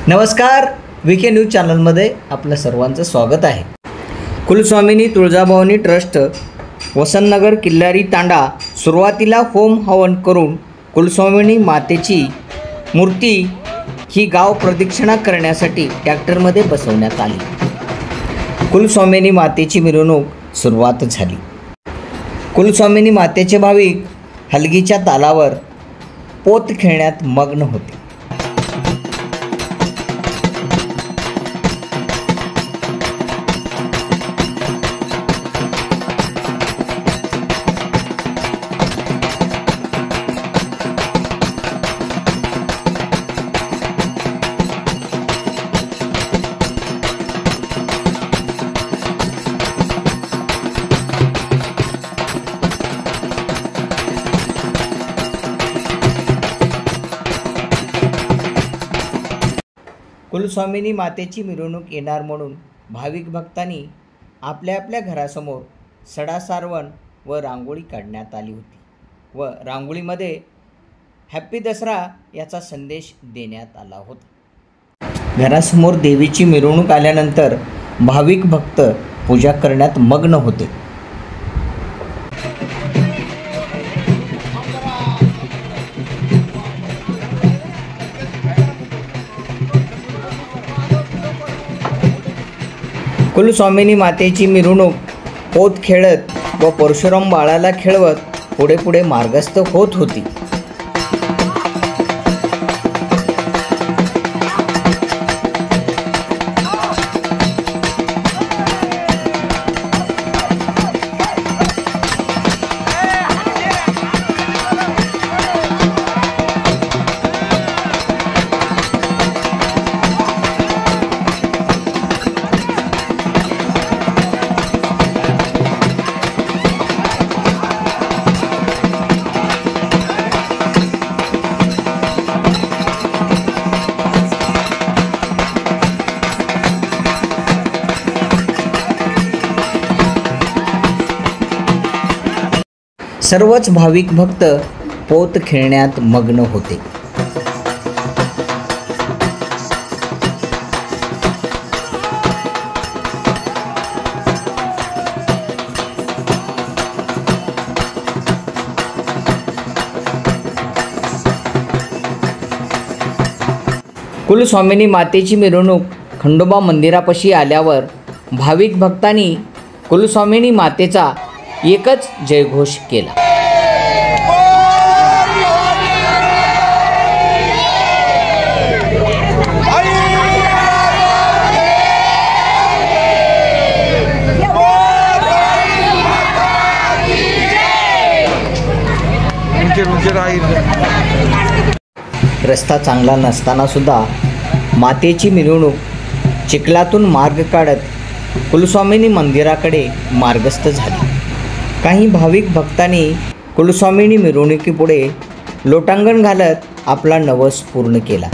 नमस्कार, VK news चॅनलमध्ये आपलं सर्वांचं स्वागत आहे। कुलस्वामिनी तुळजाभवानी ट्रस्ट वसंतनगर किल्लारी तांडा सुरुवातीला होम हवन करून कुलस्वामिनी मातेची मूर्ती ही गाव प्रदक्षिणा करण्यासाठी ट्रॅक्टरमध्ये बसवण्यात आली। कुलस्वामिनी मातेची मिरवणूक सुरुवात झाली। कुलस्वामिनी मातेचे भाविक हलगीच्या तालावर पोत खेळण्यात मग्न होते। कुलस्वामिनी मातेची मिरवणूक येणार म्हणून भाविक भक्तांनी आपल्या आपल्या घरासमोर सडा सारवण व रांगोळी काढण्यात आली होती व रांगोळीमध्ये हॅपी दसरा याचा संदेश देण्यात आला होता। घरासमोर देवीची मिरवणूक आल्यानंतर भाविक भक्त पूजा करण्यात मग्न होते। कुलस्वामिनी मातेची मिरवणूक पोत खेळत व परशुराम बाळाला खेळवत पुढे पुढे मार्गस्थ होत होती। सर्वच भाविक भक्त पोत खेळण्यात मग्न होते। कुलस्वामिनी मातेची मिरवणूक खंडोबा मंदिरापाशी आल्यावर भाविक भक्तांनी कुलस्वामिनी मातेचा एकच जयघोष केला। रस्ता चांगला नसताना सुद्धा मातेची मिरवणूक चिखलातून मार्ग काढत कुलस्वामिनी मंदिराकडे मार्गस्थ झाली। काही भाविक भक्तांनी कुलस्वामिनी मिरवणुकीपुढे लोटांगण घालत आपला नवस पूर्ण केला।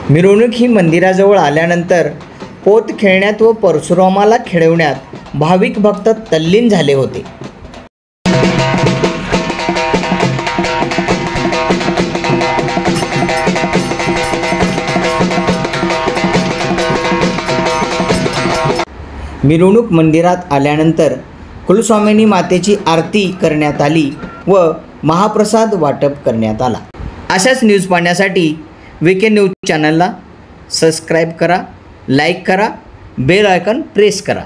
मिरवणूक ही मंदिराजवळ आल्यानंतर पोत खेळण्यात व परशुरामाला खेळवण्यात भाविक भक्त तल्लीन झाले होते। मिरवणूक मंदिरात आल्यानंतर कुलस्वामिनी मातेची आरती करण्यात आली व महाप्रसाद वाटप करण्यात आला। अशाच न्यूज पाहण्यासाठी VK न्यूज चॅनलला सबस्क्राईब करा, लाईक करा, बेल आयकॉन प्रेस करा।